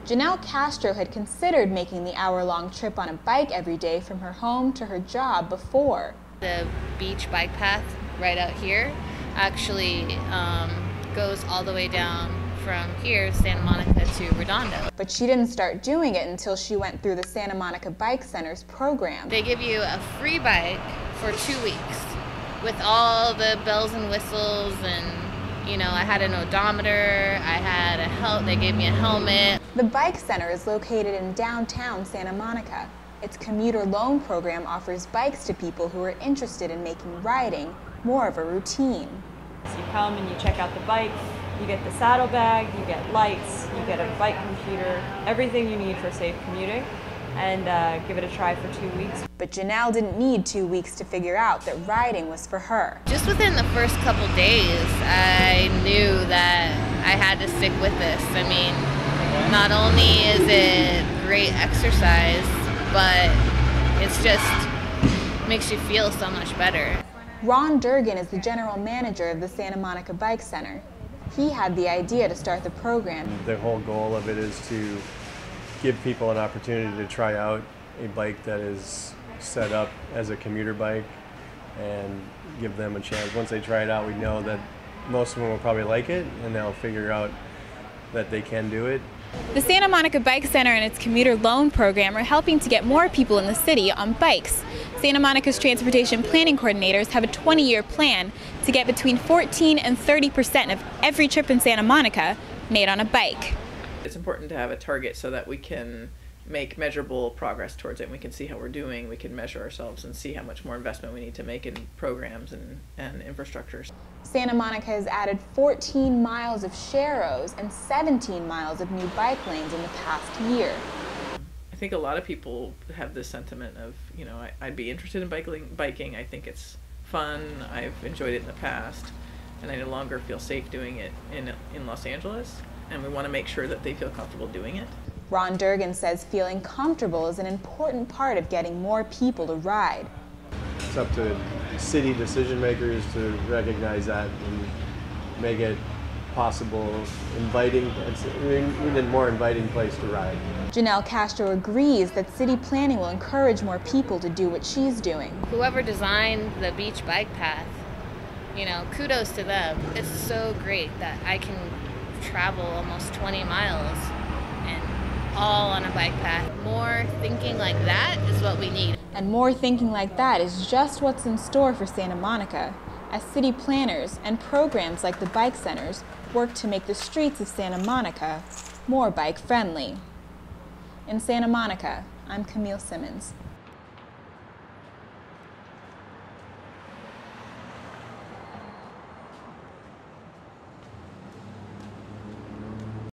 Janelle Castro had considered making the hour-long trip on a bike every day from her home to her job before. The beach bike path right out here actually goes all the way down from here, Santa Monica, to Redondo. But she didn't start doing it until she went through the Santa Monica Bike Center's program. They give you a free bike for 2 weeks with all the bells and whistles, and you know, I had an odometer, I had they gave me a helmet. The Bike Center is located in downtown Santa Monica. Its commuter loan program offers bikes to people who are interested in making riding more of a routine. So you come and you check out the bike, you get the saddlebag, you get lights, you get a bike computer, everything you need for safe commuting, and give it a try for 2 weeks. But Janelle didn't need 2 weeks to figure out that riding was for her. Just within the first couple days, I knew that I had to stick with this. I mean, not only is it great exercise, but it's just makes you feel so much better. Ron Durgan is the general manager of the Santa Monica Bike Center. He had the idea to start the program. The whole goal of it is to give people an opportunity to try out a bike that is set up as a commuter bike and give them a chance. Once they try it out, we know that most of them will probably like it, and they'll figure out that they can do it. The Santa Monica Bike Center and its commuter loan program are helping to get more people in the city on bikes. Santa Monica's transportation planning coordinators have a 20-year plan to get between 14 and 30% of every trip in Santa Monica made on a bike. It's important to have a target so that we can make measurable progress towards it, and we can see how we're doing, we can measure ourselves and see how much more investment we need to make in programs and infrastructures. Santa Monica has added 14 miles of sharrows and 17 miles of new bike lanes in the past year. I think a lot of people have this sentiment of, you know, I'd be interested in biking, I think it's fun, I've enjoyed it in the past, and I no longer feel safe doing it in Los Angeles, and we want to make sure that they feel comfortable doing it. Ron Durgan says feeling comfortable is an important part of getting more people to ride. It's up to city decision makers to recognize that and make it possible, inviting, even a more inviting place to ride. Janelle Castro agrees that city planning will encourage more people to do what she's doing. Whoever designed the beach bike path, you know, kudos to them. It's so great that I can travel almost 20 miles and all on a bike path. More thinking like that is what we need. And more thinking like that is just what's in store for Santa Monica, as city planners and programs like the Bike Centers work to make the streets of Santa Monica more bike-friendly. In Santa Monica, I'm Camille Simmons.